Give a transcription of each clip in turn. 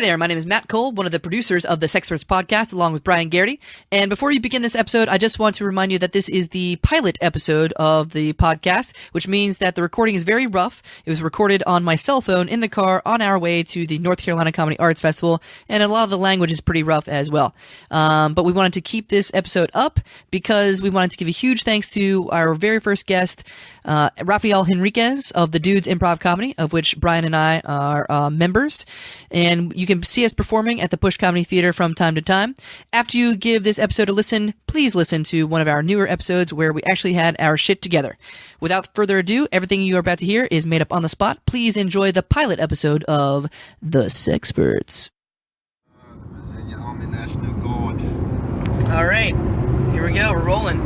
Hi there, my name is Matt Cole, one of the producers of the Sexperts podcast, along with Brian Garrity. And before you begin this episode, I just want to remind you that this is the pilot episode of the podcast, which means that the recording is very rough. It was recorded on my cell phone in the car on our way to the North Carolina Comedy Arts Festival, and a lot of the language is pretty rough as well. But we wanted to keep this episode up because we wanted to give a huge thanks to our very first guest, Rafael Henriquez of the Dudes Improv Comedy, of which Brian and I are members. And you can see us performing at the Push Comedy Theater from time to time. After you give this episode a listen, please listen to one of our newer episodes where we actually had our shit together. Without further ado, everything you are about to hear is made up on the spot. Please enjoy the pilot episode of The Sexperts. All right, here we go. We're rolling.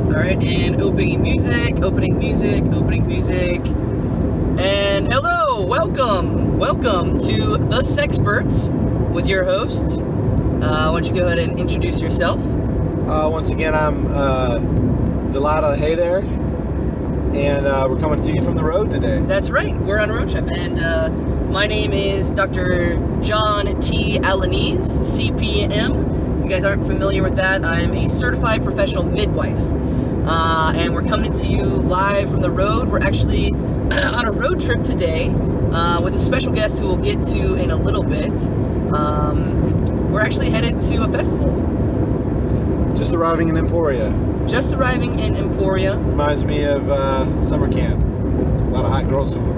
All right, and opening music, and hello, welcome to The Sexperts with your hosts. Why don't you go ahead and introduce yourself? Once again, I'm Delilah Haydair, and we're coming to you from the road today. That's right, we're on a road trip, and my name is Dr. John T. Allanese, C.PM. If you guys aren't familiar with that, I'm a certified professional midwife. And we're coming to you live from the road. We're actually on a road trip today with a special guest who we'll get to in a little bit. We're actually headed to a festival. Just arriving in Emporia. Reminds me of summer camp. A lot of hot girls from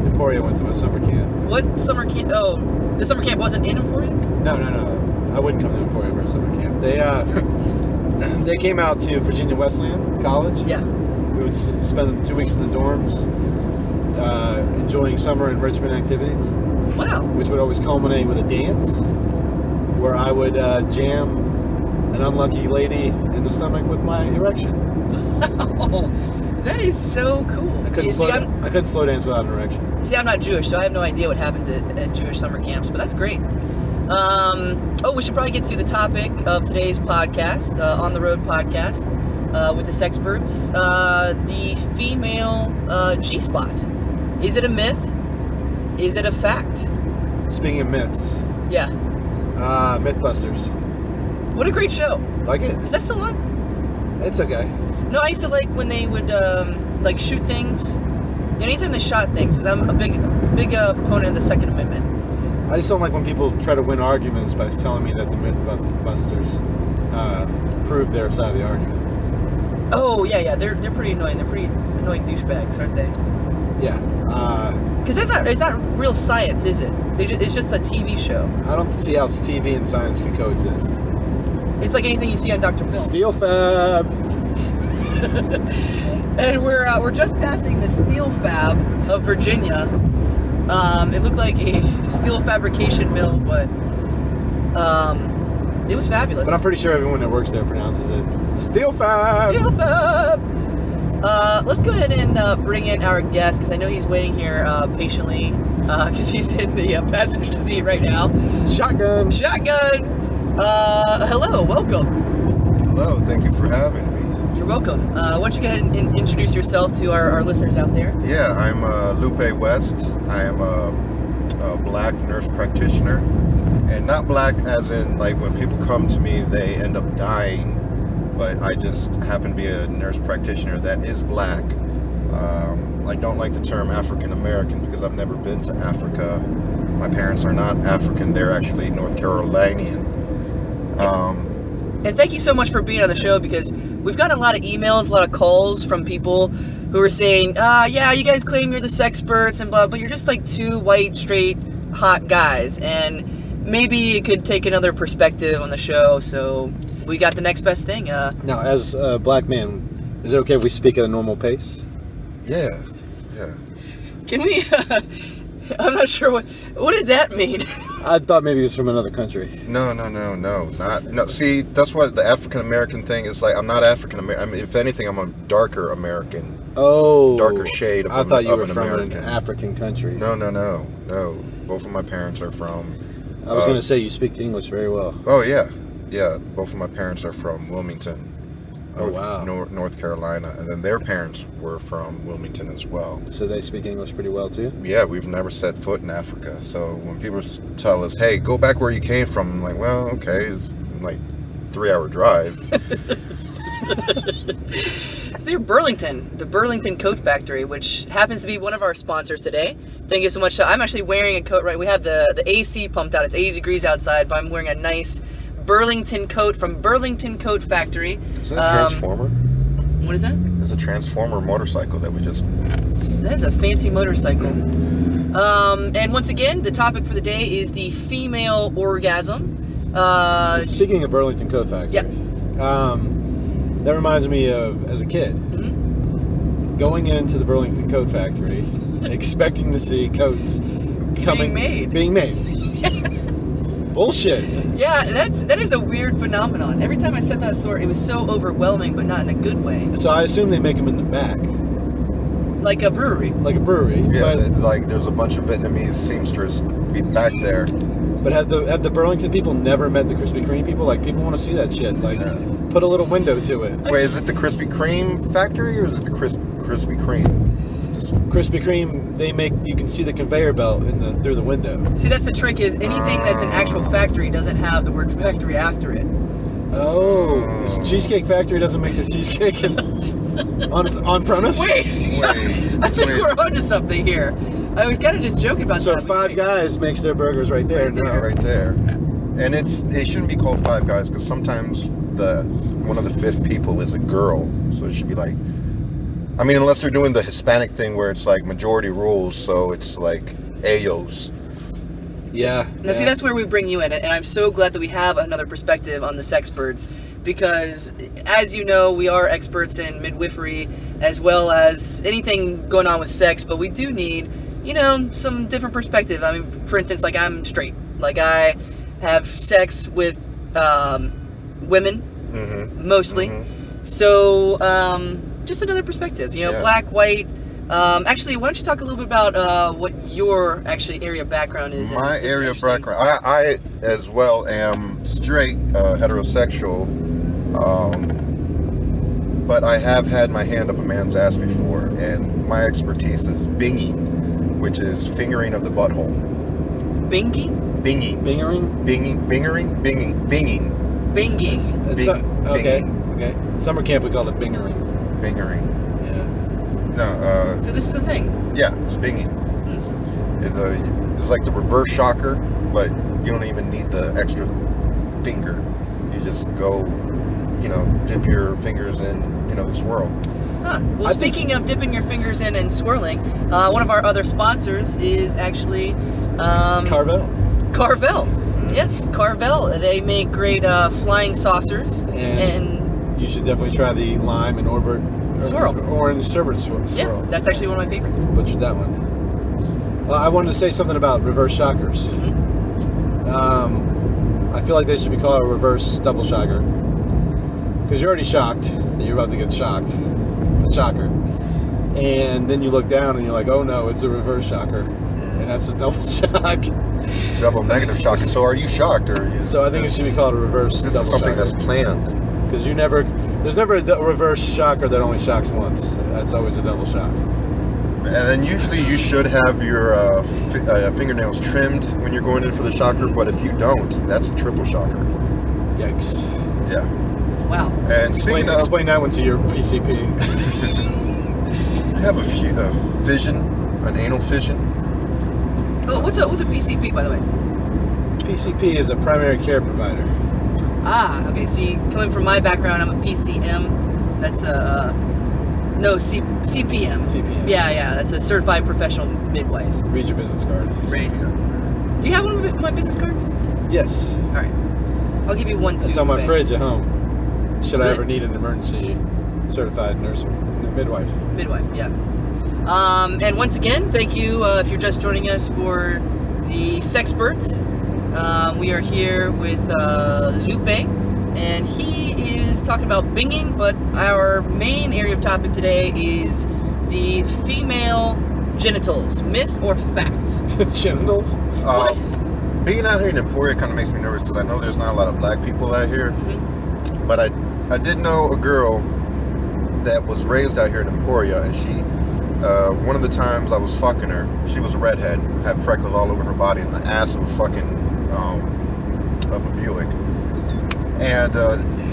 Emporia went to my summer camp. What summer camp? Oh, the summer camp wasn't in Emporia? No. I wouldn't come to Emporia for a summer camp. They came out to Virginia Wesleyan College. Yeah. We would spend 2 weeks in the dorms, enjoying summer enrichment activities. Wow. Which would always culminate with a dance, where I would jam an unlucky lady in the stomach with my erection. Wow. That is so cool. I couldn't slow dance without an erection. See, I'm not Jewish, so I have no idea what happens at Jewish summer camps, but that's great. We should probably get to the topic of today's podcast, On the Road podcast, with the Sexperts. The female G-spot. Is it a myth? Is it a fact? Speaking of myths. Yeah. Mythbusters. What a great show. Like it? Is that still on? It's okay. No, I used to like when they would, shoot things. Anytime they shot things, because I'm a big opponent of the Second Amendment. I just don't like when people try to win arguments by telling me that the Mythbusters prove their side of the argument. Oh, yeah, they're pretty annoying. They're pretty annoying douchebags, aren't they? Yeah. Because it's not real science, is it? It's just a TV show. I don't see how TV and science can coexist. It's like anything you see on Dr. Phil. Steel fab. And we're just passing the steel fab of Virginia. It looked like a steel fabrication mill, but it was fabulous. But I'm pretty sure everyone that works there pronounces it steel fab. Steel fab. Let's go ahead and bring in our guest, because I know he's waiting here patiently, because he's in the passenger seat right now. Shotgun. Hello, welcome. Hello, thank you for having me. You're welcome. Why don't you go ahead and introduce yourself to our listeners out there? Yeah, I'm Lupe West. I am a black nurse practitioner. And not black as in, like, when people come to me, they end up dying. But I just happen to be a nurse practitioner that is black. I don't like the term African American because I've never been to Africa. My parents are not African. They're actually North Carolinian. And thank you so much for being on the show, because we've gotten a lot of emails, a lot of calls from people who are saying, yeah, you guys claim you're the Sexperts and blah, but you're just like two white, straight, hot guys. And maybe it could take another perspective on the show, so we got the next best thing. Now, as a black man, is it okay if we speak at a normal pace? Yeah. Can we, I'm not sure what did that mean? I thought maybe he was from another country. No. See, that's what the African American thing is like. I'm not African American. I mean, if anything, I'm a darker American. Oh. Darker shade of I thought you were an from American. an African country. No. Both of my parents are from. I was going to say you speak English very well. Oh yeah. Both of my parents are from Wilmington. North Carolina, and then their parents were from Wilmington as well. So they speak English pretty well too? Yeah, we've never set foot in Africa. So when people tell us, hey, go back where you came from, I'm like, well, okay, it's like 3-hour drive. They're Burlington, the Burlington Coat Factory, which happens to be one of our sponsors today. Thank you so much. I'm actually wearing a coat, right? We have the AC pumped out. It's 80 degrees outside, but I'm wearing a nice Burlington coat from Burlington Coat Factory. Is that a Transformer? What is that? It's a Transformer motorcycle that we just... That is a fancy motorcycle. And once again, the topic for the day is the female orgasm. Speaking of Burlington Coat Factory, that reminds me of, as a kid, going into the Burlington Coat Factory, expecting to see coats being made. Bullshit. Yeah, that is a weird phenomenon. Every time I stepped out of the store, it was so overwhelming, but not in a good way. So I assume they make them in the back. Like a brewery. Yeah, like there's a bunch of Vietnamese seamstress back there. But have the Burlington people never met the Krispy Kreme people? Like, people want to see that shit. Like, put a little window to it. Wait, is it the Krispy Kreme factory or is it the Krispy Kreme? Krispy Kreme, they make, you can see the conveyor belt through the window. See, that's the trick, is anything that's an actual factory doesn't have the word factory after it. Oh, Cheesecake Factory doesn't make their cheesecake on premise? Wait. I think we're onto something here. I was kind of just joking about that. So Five Guys makes their burgers right there. Right there. And it shouldn't be called Five Guys because sometimes one of the fifth people is a girl. So it should be like, I mean, unless they're doing the Hispanic thing where it's like majority rules, so it's like Ayos. Yeah. Now, see, that's where we bring you in, and I'm so glad that we have another perspective on the Sexperts, because, as you know, we are experts in midwifery as well as anything going on with sex, but we do need, some different perspective. I mean, for instance, like, I'm straight. Like, I have sex with women, mostly. Mm-hmm. So, just another perspective, black, white. Actually, why don't you talk a little bit about what your area of background is? My area of background, I as well am straight, heterosexual, but I have had my hand up a man's ass before, and my expertise is binging, which is fingering of the butthole. Binging? Binging. Binging. Okay. Summer camp, we call it bingering. Bingering. No, so this is a thing? Yeah, it's binging. It's like the reverse shocker, but you don't even need the extra finger. You just go, dip your fingers in, the swirl. Huh. Well, speaking of dipping your fingers in and swirling, one of our other sponsors is actually... Carvel. Yes, Carvel. They make great flying saucers. And you should definitely try the lime and orange sherbet swirl. Yeah, that's actually one of my favorites. Butchered that one. I wanted to say something about reverse shockers. I feel like they should be called a reverse double shocker. Because you're already shocked that you're about to get shocked. The shocker. And then you look down and you're like, oh no, it's a reverse shocker. And that's a double shock. Double negative shocker. So are you shocked? So I think it should be called a reverse double shocker. This is something that's planned. Because there's never a reverse shocker that only shocks once. That's always a double shock. And then usually you should have your fingernails trimmed when you're going in for the shocker, but if you don't, that's a triple shocker. Yikes. Yeah. Wow. And explain that one to your PCP. You have a fission, an anal fission. Oh, what's a PCP, by the way? PCP is a primary care provider. Ah, okay. See, coming from my background, I'm a PCM. That's C.PM. C.PM. Yeah. That's a certified professional midwife. Read your business card. Right. Do you have one of my business cards? Yes. All right. I'll give you one too. It's on my fridge at home. Should I ever need an emergency, certified midwife. Midwife, yeah. And once again, thank you if you're just joining us for the Sexperts. We are here with Lupe, and he is talking about binging, but our main area of topic today is the female genitals, myth or fact? Genitals? Being out here in Emporia kind of makes me nervous because I know there's not a lot of black people out here, but I did know a girl that was raised out here in Emporia, and she, one of the times I was fucking her, she was a redhead, had freckles all over her body, and the ass of a fucking, of a Buick. And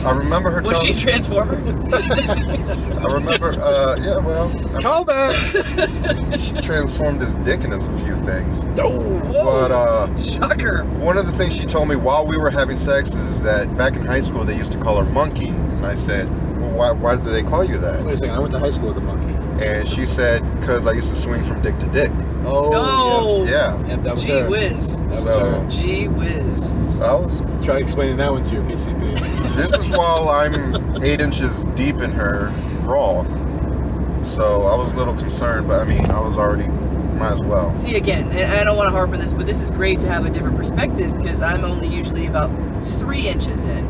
I remember her Was she a Transformer? I remember, yeah, well... Call back! She transformed his dick into a few things. Oh, But, shocker. one of the things she told me while we were having sex is that back in high school they used to call her Monkey. And I said, well, why did they call you that? wait a second, I went to high school with a monkey. And she said, because I used to swing from dick to dick. Oh, No. Yeah. yeah. That was Gee her. whiz. That was So- her. Gee whiz. So I was... Try explaining that one to your PCP. This is while I'm 8 inches deep in her raw. So I was a little concerned, but I mean, I was already... Might as well. See, again, and I don't want to harp on this, but this is great to have a different perspective because I'm only usually about 3 inches in.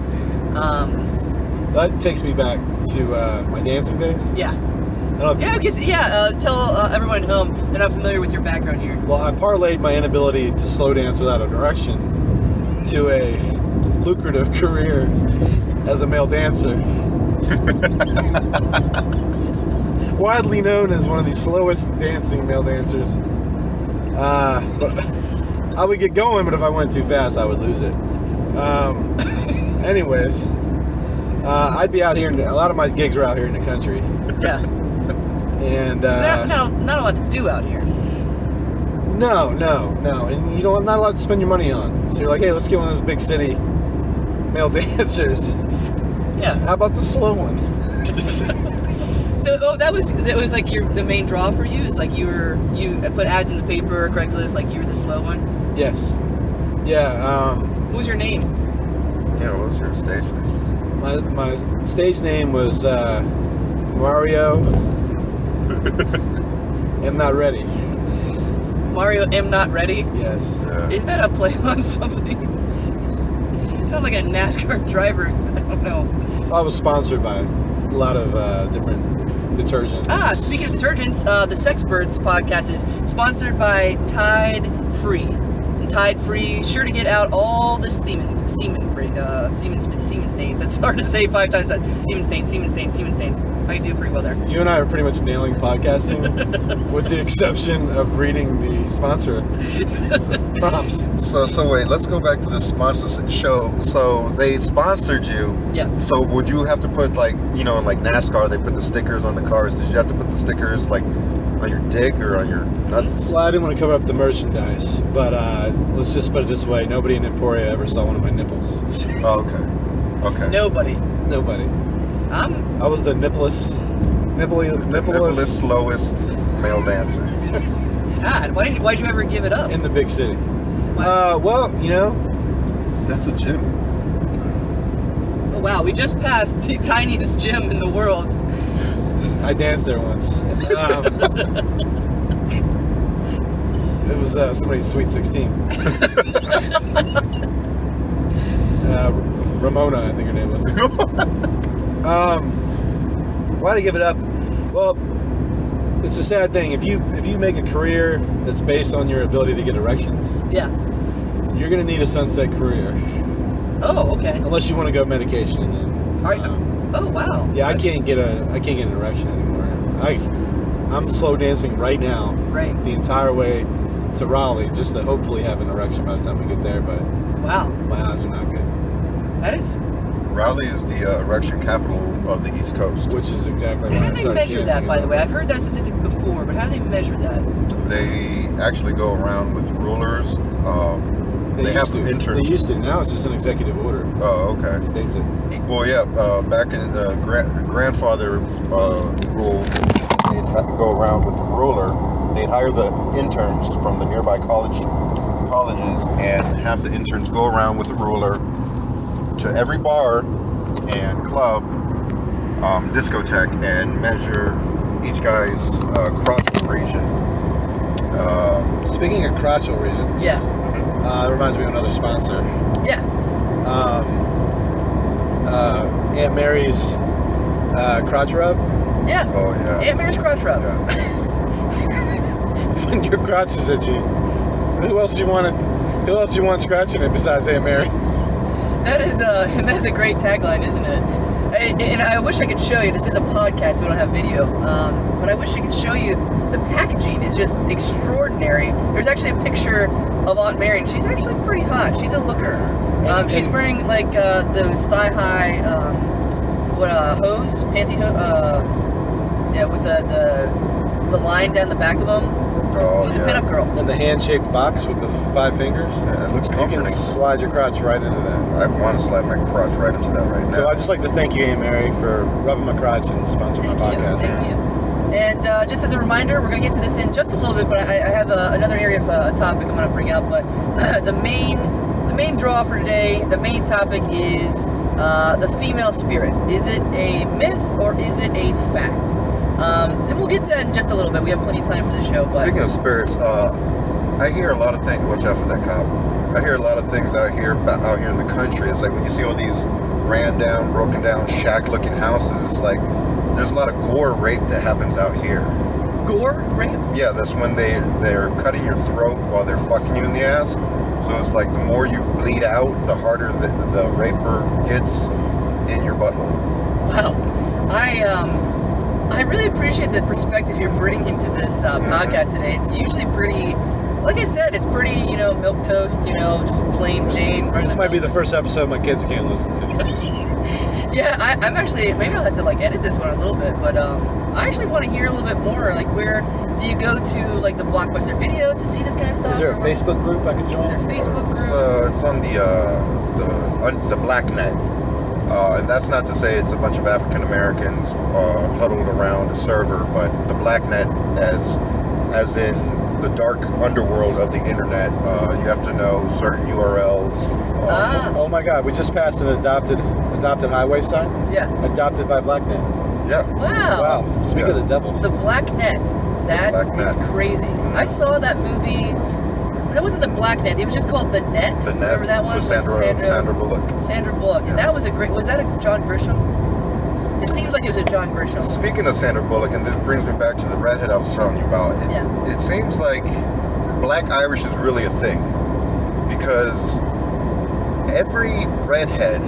That takes me back to my dancing days. Yeah. I don't know if Yeah, because, tell everyone at home they're not familiar with your background here. Well, I parlayed my inability to slow dance without a direction to a lucrative career as a male dancer. Widely known as one of the slowest dancing male dancers. But I would get going, but if I went too fast, I would lose it. Anyways, I'd be out here. A lot of my gigs are out here in the country. Yeah. And Not a lot to do out here. No, and you don't not allowed to spend your money on. So you're like, hey, let's get one of those big city male dancers. Yeah. How about the slow one? So, that was like the main draw for you. Is like you put ads in the paper, Craigslist, like you were the slow one. Yes. Yeah. What was your name? Yeah, what was your stage name? My stage name was Mario. I'm not ready. Mario M. Not Ready. Yes. Yeah. Is that a play on something? It sounds like a NASCAR driver. I don't know. I was sponsored by a lot of different detergents. Speaking of detergents, the Sexperts podcast is sponsored by Tide Free. And Tide Free, sure to get out all the semen stains. That's hard to say 5 times. Semen stains. I can do pretty well there. You and I are pretty much nailing podcasting, with the exception of reading the sponsor prompts. So wait, let's go back to the sponsor show. So they sponsored you. Yeah. So would you have to put like, in like NASCAR, they put the stickers on the cars. Did you have to put the stickers like on your dick or on your nuts? Well, I didn't want to cover up the merchandise, but let's just put it this way: nobody in Emporia ever saw one of my nipples. Oh, okay. Nobody. I was the nippless Slowest male dancer. God, why'd you ever give it up? in the big city. Why? Well, That's a gym. Oh, wow, we just passed the tiniest gym in the world. I danced there once. It was somebody's Sweet 16. Ramona, I think her name was. Why did I give it up? Well, it's a sad thing. If you make a career that's based on your ability to get erections, Yeah. you're gonna need a sunset career, Oh, okay. unless you want to go medication. And, All right. Oh, wow. yeah, I can't get an erection anymore. I'm slow dancing right now, Right. the entire way to Raleigh, just to hopefully have an erection by the time we get there. But Wow. my odds are not good. That is. Raleigh is the erection capital of the East Coast. Which is exactly why How I do they started measure that, dancing by the about way? that. I've heard that statistic before, but how do they measure that? They actually go around with rulers. They have used to. interns. They used to. Now it's just an executive order. Oh, okay. It states it. Well, yeah. Back in the grandfather rule, they'd have to go around with a ruler. They'd hire the interns from the nearby colleges and have the interns go around with a ruler to every bar and club, discotheque, and measure each guy's crotch region. Speaking of crotchal reasons, Yeah. it reminds me of another sponsor. Yeah. Aunt Mary's crotch rub. Yeah. Oh yeah. Aunt Mary's crotch rub. Yeah. When your crotch is itchy, who else you want scratching it besides Aunt Mary? That's a great tagline, isn't it? And I wish I could show you. This is a podcast, so we don't have video. But I wish I could show you. The packaging is just extraordinary. There's actually a picture of Aunt Mary, and she's actually pretty hot. She's a looker. She's wearing like those thigh-high hose, pantyhose. With the line down the back of them. Oh, She's a pinup girl. And the hand-shaped box with the 5 fingers. Yeah, it looks comforting. You can slide your crotch right into that. I want to slide my crotch right into that right now. So I'd just like to thank you, Aunt Mary, for rubbing my crotch and sponsoring my podcast. Thank you. And just as a reminder, we're going to get to this in just a little bit, but I have another area of a topic I'm going to bring up. But the main draw for today, the main topic is the female spirit. Is it a myth or is it a fact? And we'll get to that in just a little bit. We have plenty of time for the show. But Speaking of spirits, I hear a lot of things. Watch out for that cop. I hear a lot of things out here in the country. It's like when you see all these ran down, broken down, shack-looking houses. It's like there's a lot of gore rape that happens out here. Gore rape? Yeah, that's when they're cutting your throat while they're fucking you in the ass. So it's like the more you bleed out, the harder the raper gets in your butthole. Wow. I really appreciate the perspective you're bringing to this podcast today. It's usually pretty, like I said, it's pretty, milk toast, just plain Jane. This might be the first episode my kids can't listen to. Yeah, I'm actually, maybe I'll have to edit this one a little bit, but I actually want to hear a little bit more. Like, where do you go to, the Blockbuster Video to see this kind of stuff? Is there a Facebook group I could join? Is there a Facebook group? It's on the Black Net. And that's not to say it's a bunch of African Americans huddled around a server, but the Black Net, as in the dark underworld of the internet, you have to know certain URLs. Oh my God, we just passed an adopted highway sign? Yeah. Adopted by BlackNet. Yeah. Wow. Wow. Speak of the devil. The Black Net. That is crazy. I saw that movie. But it wasn't the Black Net. It was just called The Net. The Net. Whatever that one with Sandra Bullock. Sandra Bullock. And that was was that a John Grisham? It seems like it was a John Grisham. Speaking of Sandra Bullock, and this brings me back to the redhead I was telling you about. It seems like Black Irish is really a thing. Because every redhead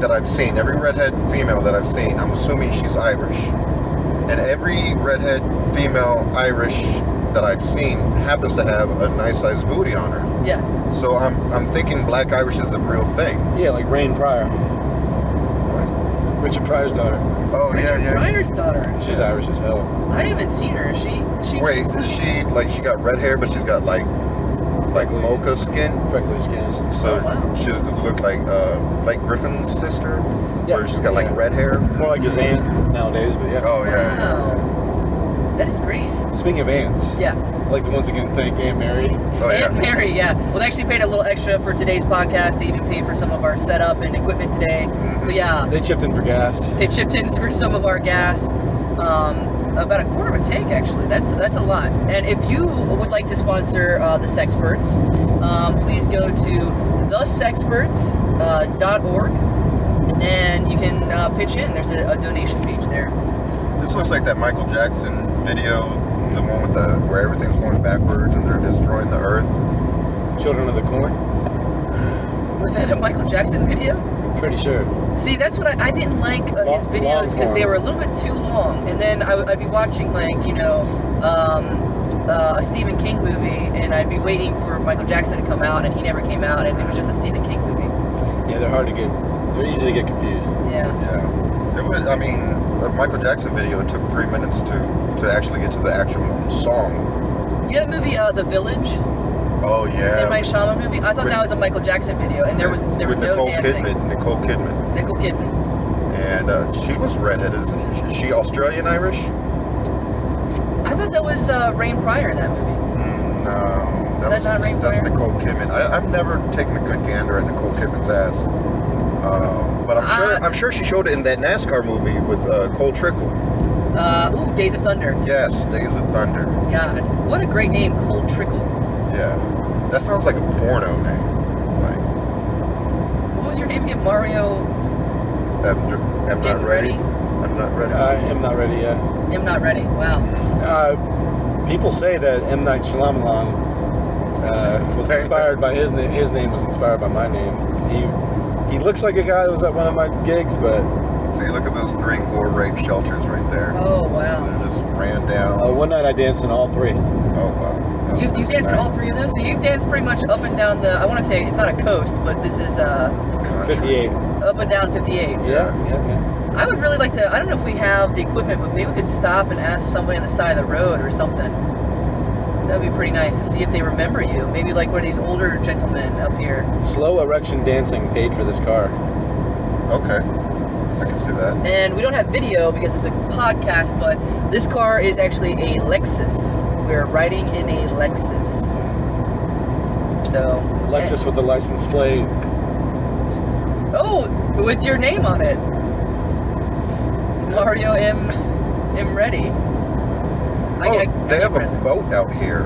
that I've seen, every redhead female that I've seen, I'm assuming she's Irish. And every redhead female Irish that I've seen happens to have a nice sized booty on her. Yeah. So I'm thinking Black Irish is a real thing. Yeah, like Rain Pryor. What? Richard Pryor's daughter. Oh, Richard yeah. Pryor's daughter. She's Irish as hell. I haven't seen her. She Wait, is she got red hair, but she's got like mocha skin? Freckly skin. So wow. she look like Blake Griffin's sister? Yeah. Where she's got like red hair? More like his aunt nowadays, but yeah. Oh, yeah. Wow. That is great. Speaking of aunts, Yeah. I'd like to once again thank Aunt Mary. Oh, yeah. Aunt Mary, yeah. Well, they actually paid a little extra for today's podcast. They even paid for some of our setup and equipment today. So, yeah. They chipped in for gas. They chipped in for some of our gas. About a quarter of a tank, actually. That's a lot. And if you would like to sponsor the Sexperts, please go to thesexperts.org and you can pitch in. There's a donation page there. This looks like that Michael Jackson video, the one with where everything's going backwards and they're destroying the earth. Children of the Corn. Was that a Michael Jackson video? Pretty sure. See, that's what I didn't like his videos because they were a little bit too long. And then I'd be watching a Stephen King movie, and I'd be waiting for Michael Jackson to come out, and he never came out, and it was just a Stephen King movie. Yeah, they're easy to get confused. Yeah. Yeah. It was. I mean, a Michael Jackson video took 3 minutes to actually get to the actual song. You know that movie, The Village? Oh yeah. The M. Night Shyamalan movie? I thought that was a Michael Jackson video, and there was no dancing. Nicole Kidman. Nicole Kidman. And she was redheaded, isn't she? Is she Australian Irish? I thought that was Rain Pryor in that movie. No. Is that not Rain That's Pryor? Nicole Kidman. I've never taken a good gander at Nicole Kidman's ass. But I'm sure she showed it in that NASCAR movie with Cole Trickle. Days of Thunder. Yes, Days of Thunder. God, what a great name, Cole Trickle. Yeah. That sounds like a porno name. Like, What was your name again? Mario? I'm not ready. I'm not ready. I am not ready yet. I'm not ready. Wow. People say that M. Night Shyamalan was inspired by his name was inspired by my name. He looks like a guy that was at one of my gigs, but See, look at those 3 gore rape shelters right there. Oh, wow. They're just ran down. One night I danced in all 3. Oh, wow. You've danced in all 3 of those? So you've danced pretty much up and down I want to say, it's not a coast, but this is 58. up and down 58. Yeah. I would really like to, I don't know if we have the equipment, but maybe we could stop and ask somebody on the side of the road or something. That would be pretty nice to see if they remember you. Maybe like one of these older gentlemen up here. Slow erection dancing paid for this car. Okay. I can see that. And we don't have video because it's a podcast, but this car is actually a Lexus. We're riding in a Lexus. So. Lexus with the license plate. Oh, with your name on it. Mario M. Ready. They have a boat out here.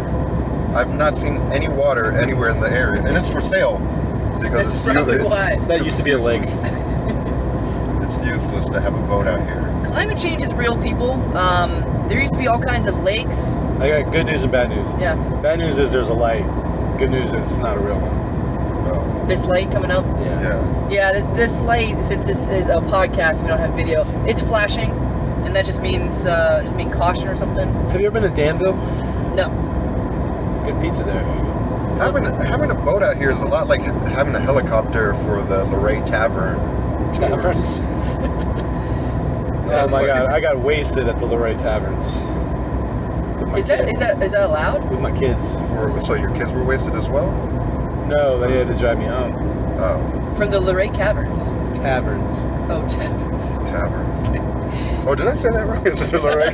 I've not seen any water anywhere in the area, and it's for sale because That's probably why. That used to be a lake. It's useless to have a boat out here. Climate change is real, people. There used to be all kinds of lakes. I got good news and bad news. Yeah. Bad news is there's a light. Good news is it's not a real one. Oh. This light coming up. Yeah. This light, since this is a podcast and we don't have video, it's flashing, and that just means caution or something. Have you ever been to Danville? No. Good pizza there. Having a boat out here is a lot like having a helicopter for the Luray Tavern. Taverns. Oh my God! I got wasted at the Luray Taverns. Is that allowed? With my kids. So your kids were wasted as well? No, they had to drive me home. Oh. From the Luray Caverns. Taverns. Oh, taverns. Taverns. Oh, did I say that wrong? Is it Luray?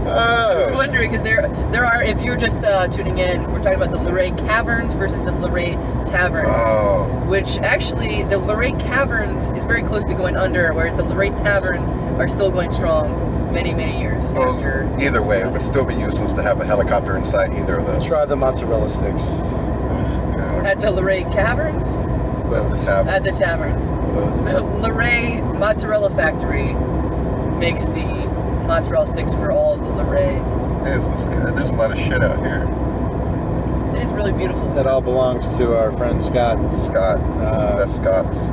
I was wondering because there are. If you're just tuning in, we're talking about the Luray Caverns versus the Luray Taverns. Oh. Which actually, the Luray Caverns is very close to going under, whereas the Luray Taverns are still going strong many, many years after. Either way, it would still be useless to have a helicopter inside either of those. Try the mozzarella sticks. Oh, God. At the Luray Caverns? At the taverns. At the taverns. The Luray Mozzarella Factory makes the mozzarella sticks for all of the Luray. Yeah, there's a lot of shit out here. It is really beautiful. That all belongs to our friend Scott. That's Scott's.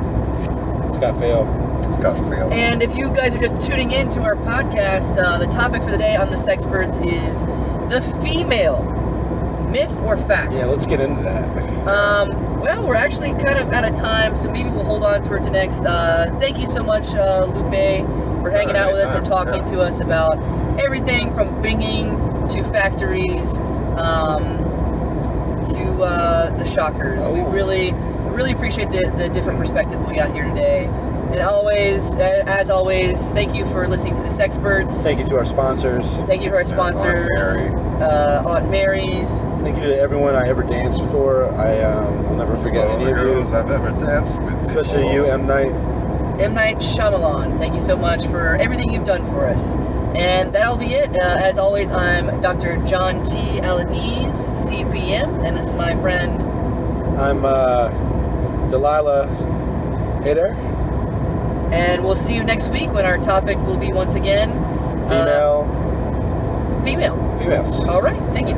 Scott Fail. Scott Fail. And if you guys are just tuning in to our podcast, the topic for the day on the Sexperts is the female. Myth or fact? Yeah, let's get into that. Well, we're actually kind of out of time, so maybe we'll hold on for it to next. Thank you so much, Lupe, for hanging out with us and talking to us about everything from binging to factories to the shockers. We really appreciate the different perspective we got here today. And as always, thank you for listening to the Sexperts. Thank you to our sponsors. Thank you to our sponsors. Aunt Mary's. Thank you to everyone I ever danced for. Will never forget any of you. I've ever danced with. Especially you, M. Night. M. Night Shyamalan. Thank you so much for everything you've done for us. And that'll be it. As always, I'm Dr. John T. Allanese, C.PM, and this is my friend. I'm Delilah Haydair. And we'll see you next week when our topic will be once again Females. All right. Thank you.